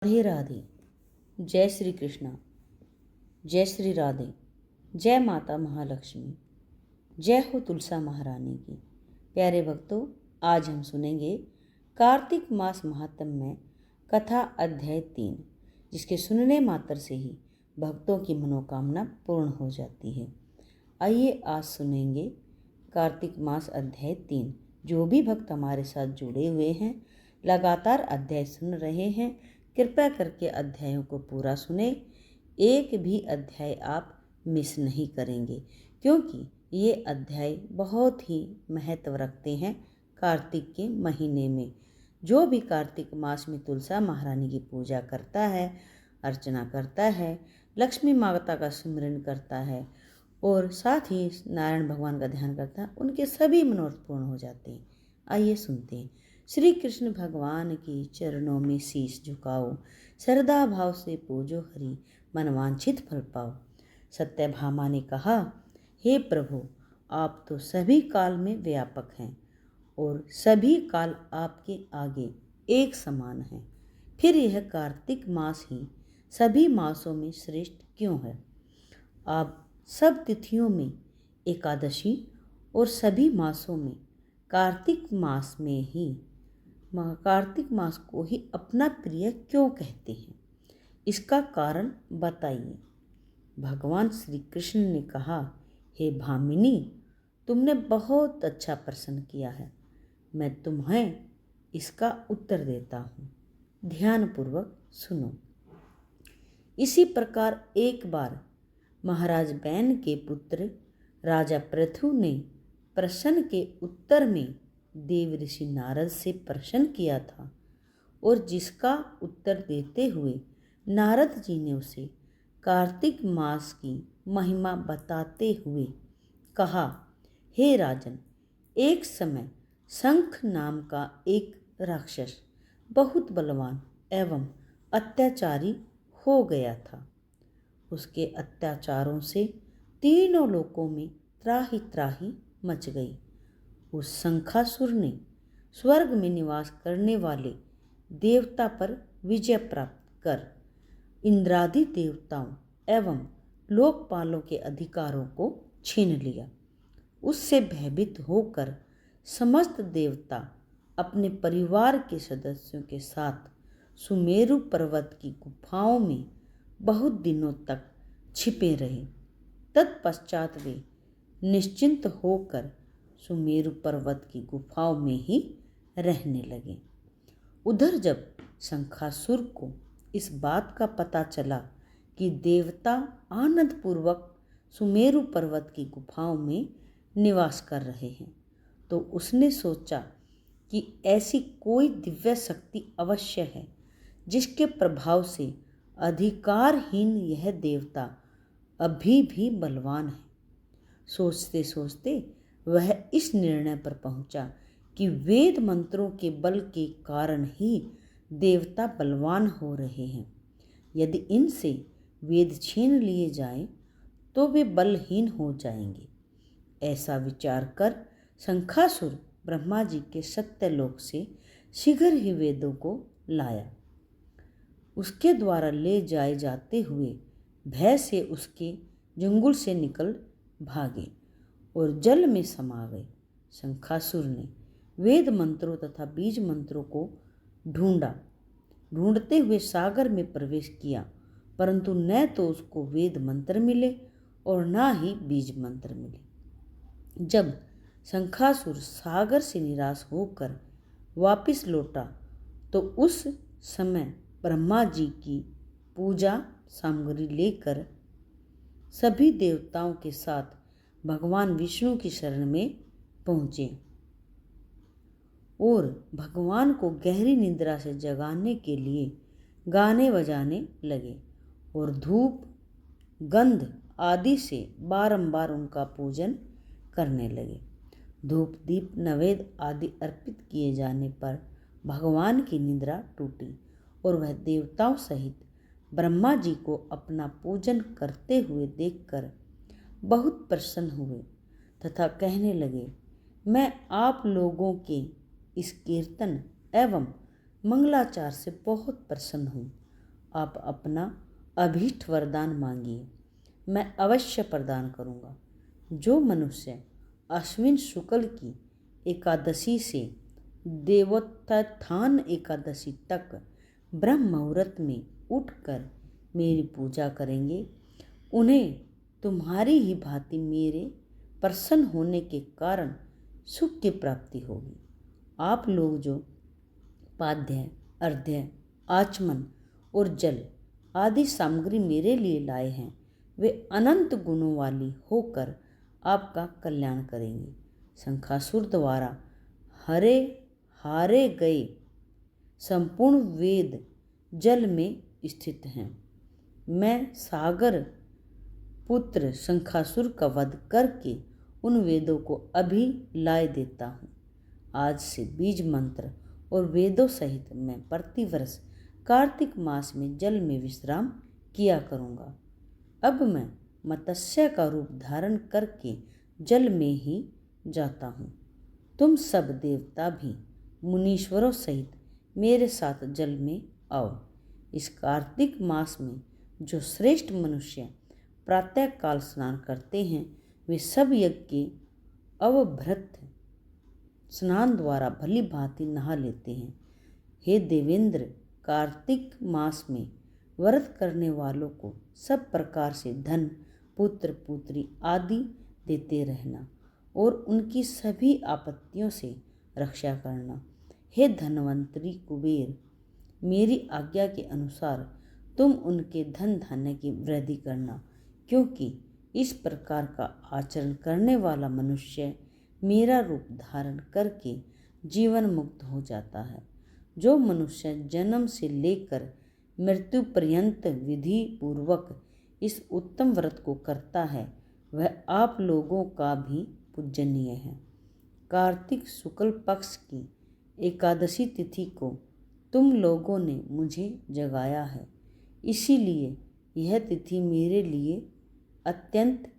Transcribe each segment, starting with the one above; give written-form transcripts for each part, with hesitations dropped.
राधे राधे। जय श्री कृष्णा। जय श्री राधे। जय माता महालक्ष्मी। जय हो तुलसा महारानी की। प्यारे भक्तों, आज हम सुनेंगे कार्तिक मास महात्म्य में कथा अध्याय 3, जिसके सुनने मात्र से ही भक्तों की मनोकामना पूर्ण हो जाती है। आइए आज सुनेंगे कार्तिक मास अध्याय 3। जो भी भक्त हमारे साथ जुड़े हुए हैं, लगातार अध्याय सुन रहे हैं, कृपया करके अध्यायों को पूरा सुने। एक भी अध्याय आप मिस नहीं करेंगे, क्योंकि ये अध्याय बहुत ही महत्व रखते हैं। कार्तिक के महीने में जो भी कार्तिक मास में तुलसा महारानी की पूजा करता है, अर्चना करता है, लक्ष्मी माता का स्मरण करता है और साथ ही नारायण भगवान का ध्यान करता है, उनके सभी मनोरथ पूर्ण हो जाते हैं। आइए सुनते हैं। श्री कृष्ण भगवान की चरणों में शीश झुकाओ, श्रद्धा भाव से पूजो हरि, मनवांछित फल पाओ। सत्यभामा ने कहा, हे प्रभु, आप तो सभी काल में व्यापक हैं और सभी काल आपके आगे एक समान हैं। फिर यह कार्तिक मास ही सभी मासों में श्रेष्ठ क्यों है? आप सब तिथियों में एकादशी और सभी मासों में कार्तिक मास में ही कार्तिक मास को ही अपना प्रिय क्यों कहते हैं? इसका कारण बताइए। भगवान श्री कृष्ण ने कहा, हे भामिनी, तुमने बहुत अच्छा प्रश्न किया है। मैं तुम्हें इसका उत्तर देता हूँ। ध्यानपूर्वक सुनो। इसी प्रकार एक बार महाराज बैन के पुत्र राजा पृथु ने प्रश्न के उत्तर में देव ऋषि नारद से प्रश्न किया था, और जिसका उत्तर देते हुए नारद जी ने उसे कार्तिक मास की महिमा बताते हुए कहा, हे राजन, एक समय शंख नाम का एक राक्षस बहुत बलवान एवं अत्याचारी हो गया था। उसके अत्याचारों से तीनों लोकों में त्राहि त्राहि मच गई। उस शंखासुर ने स्वर्ग में निवास करने वाले देवता पर विजय प्राप्त कर इंद्रादि देवताओं एवं लोकपालों के अधिकारों को छीन लिया। उससे भयभीत होकर समस्त देवता अपने परिवार के सदस्यों के साथ सुमेरु पर्वत की गुफाओं में बहुत दिनों तक छिपे रहे। तत्पश्चात वे निश्चिंत होकर सुमेरु पर्वत की गुफाओं में ही रहने लगे। उधर जब शंखासुर को इस बात का पता चला कि देवता आनंदपूर्वक सुमेरु पर्वत की गुफाओं में निवास कर रहे हैं, तो उसने सोचा कि ऐसी कोई दिव्य शक्ति अवश्य है जिसके प्रभाव से अधिकारहीन यह देवता अभी भी बलवान है। सोचते सोचते वह इस निर्णय पर पहुंचा कि वेद मंत्रों के बल के कारण ही देवता बलवान हो रहे हैं। यदि इनसे वेद छीन लिए जाएं तो वे बलहीन हो जाएंगे। ऐसा विचार कर शंखासुर ब्रह्मा जी के सत्यलोक से शीघ्र ही वेदों को लाया। उसके द्वारा ले जाए जाते हुए भय से उसके जंगल से निकल भागे और जल में समा गए। शंखासुर ने वेद मंत्रों तथा बीज मंत्रों को ढूंढते हुए सागर में प्रवेश किया, परंतु न तो उसको वेद मंत्र मिले और न ही बीज मंत्र मिले। जब शंखासुर सागर से निराश होकर वापस लौटा तो उस समय ब्रह्मा जी की पूजा सामग्री लेकर सभी देवताओं के साथ भगवान विष्णु की शरण में पहुँचे और भगवान को गहरी निद्रा से जगाने के लिए गाने बजाने लगे और धूप गंध आदि से बारंबार उनका पूजन करने लगे। धूप दीप नैवेद्य आदि अर्पित किए जाने पर भगवान की निद्रा टूटी और वह देवताओं सहित ब्रह्मा जी को अपना पूजन करते हुए देखकर बहुत प्रसन्न हुए तथा कहने लगे, मैं आप लोगों के इस कीर्तन एवं मंगलाचार से बहुत प्रसन्न हूँ। आप अपना अभीष्ट वरदान मांगिए, मैं अवश्य प्रदान करूँगा। जो मनुष्य अश्विन शुक्ल की एकादशी से देवोत्थान एकादशी तक ब्रह्म मुहूर्त में उठकर मेरी पूजा करेंगे, उन्हें तुम्हारी ही भांति मेरे प्रसन्न होने के कारण सुख की प्राप्ति होगी। आप लोग जो पाद्य, अर्घ्य, आचमन और जल आदि सामग्री मेरे लिए लाए हैं, वे अनंत गुणों वाली होकर आपका कल्याण करेंगी। शंखासुर द्वारा हारे गए संपूर्ण वेद जल में स्थित हैं। मैं सागर पुत्र शंखासुर का वध करके उन वेदों को अभी लाए देता हूँ। आज से बीज मंत्र और वेदों सहित मैं प्रतिवर्ष कार्तिक मास में जल में विश्राम किया करूँगा। अब मैं मत्स्य का रूप धारण करके जल में ही जाता हूँ। तुम सब देवता भी मुनीश्वरों सहित मेरे साथ जल में आओ। इस कार्तिक मास में जो श्रेष्ठ मनुष्य प्रातः काल स्नान करते हैं, वे सब यज्ञ के अवभृत स्नान द्वारा भली भांति नहा लेते हैं। हे देवेंद्र, कार्तिक मास में व्रत करने वालों को सब प्रकार से धन, पुत्र पुत्री आदि देते रहना और उनकी सभी आपत्तियों से रक्षा करना। हे धनवंतरी कुबेर, मेरी आज्ञा के अनुसार तुम उनके धन धान्य की वृद्धि करना, क्योंकि इस प्रकार का आचरण करने वाला मनुष्य मेरा रूप धारण करके जीवन मुक्त हो जाता है। जो मनुष्य जन्म से लेकर मृत्यु पर्यंत विधि पूर्वक इस उत्तम व्रत को करता है, वह आप लोगों का भी पूजनीय है। कार्तिक शुक्ल पक्ष की एकादशी तिथि को तुम लोगों ने मुझे जगाया है, इसीलिए यह तिथि मेरे लिए अत्यंत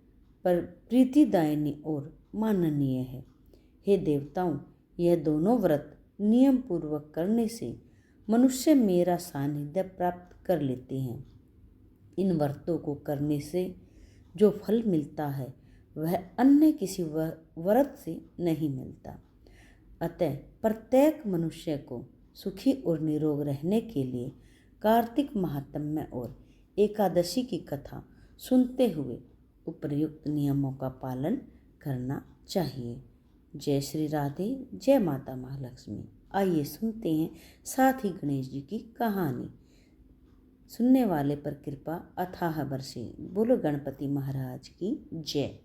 प्रीतिदायिनी और माननीय है। हे देवताओं, यह दोनों व्रत नियम पूर्वक करने से मनुष्य मेरा सानिध्य प्राप्त कर लेते हैं। इन व्रतों को करने से जो फल मिलता है, वह अन्य किसी व्रत से नहीं मिलता। अतः प्रत्येक मनुष्य को सुखी और निरोग रहने के लिए कार्तिक महात्म्य और एकादशी की कथा सुनते हुए उपर्युक्त नियमों का पालन करना चाहिए। जय श्री राधे, जय माता महालक्ष्मी। आइए सुनते हैं साथ ही गणेश जी की कहानी। सुनने वाले पर कृपा अथाह बरसे। बोलो गणपति महाराज की जय।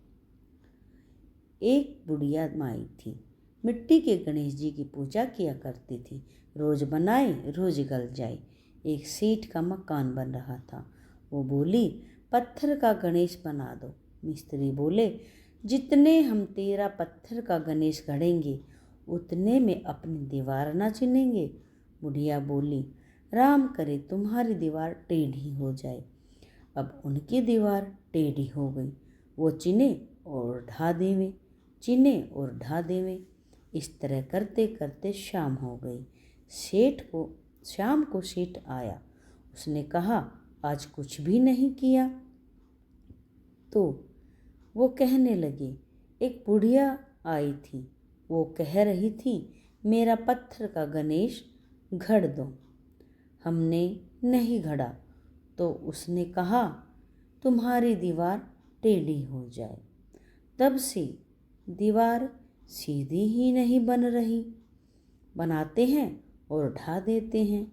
एक बुढ़िया माई थी, मिट्टी के गणेश जी की पूजा किया करती थी। रोज बनाए रोज गल जाए। एक सेठ का मकान बन रहा था। वो बोली, पत्थर का गणेश बना दो। मिस्त्री बोले, जितने हम तेरा पत्थर का गणेश गढ़ेंगे, उतने में अपनी दीवार न चिनेंगे। बुढ़िया बोली, राम करे तुम्हारी दीवार टेढ़ी हो जाए। अब उनकी दीवार टेढ़ी हो गई। वो चिने और ढा देवे, चिने और ढा देवे। इस तरह करते करते शाम हो गई। शाम को सेठ आया। उसने कहा, आज कुछ भी नहीं किया। तो वो कहने लगे, एक बुढ़िया आई थी, वो कह रही थी, मेरा पत्थर का गणेश घड़ दो। हमने नहीं घड़ा तो उसने कहा, तुम्हारी दीवार टेढ़ी हो जाए। तब से दीवार सीधी ही नहीं बन रही। बनाते हैं और ढा देते हैं,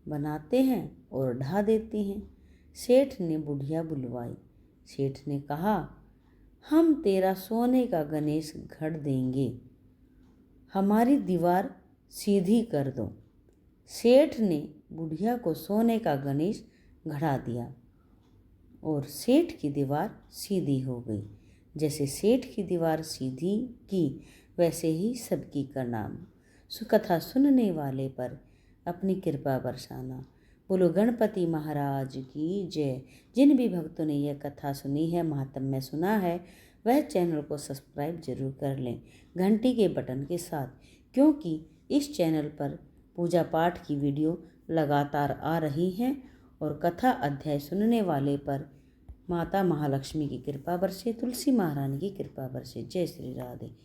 बनाते हैं और ढा देते हैं। सेठ ने बुढ़िया बुलवाई। सेठ ने कहा, हम तेरा सोने का गणेश घड़ देंगे, हमारी दीवार सीधी कर दो। सेठ ने बुढ़िया को सोने का गणेश घड़ा दिया और सेठ की दीवार सीधी हो गई। जैसे सेठ की दीवार सीधी की, वैसे ही सबकी करना। कथा सुनने वाले पर अपनी कृपा बरसाना। बोलो गणपति महाराज की जय। जिन भी भक्तों ने यह कथा सुनी है, महात्म्य सुना है, वह चैनल को सब्सक्राइब जरूर कर लें घंटी के बटन के साथ, क्योंकि इस चैनल पर पूजा पाठ की वीडियो लगातार आ रही हैं और कथा अध्याय सुनने वाले पर माता महालक्ष्मी की कृपा बरसे, तुलसी महारानी की कृपा बरसे। जय श्री राधे।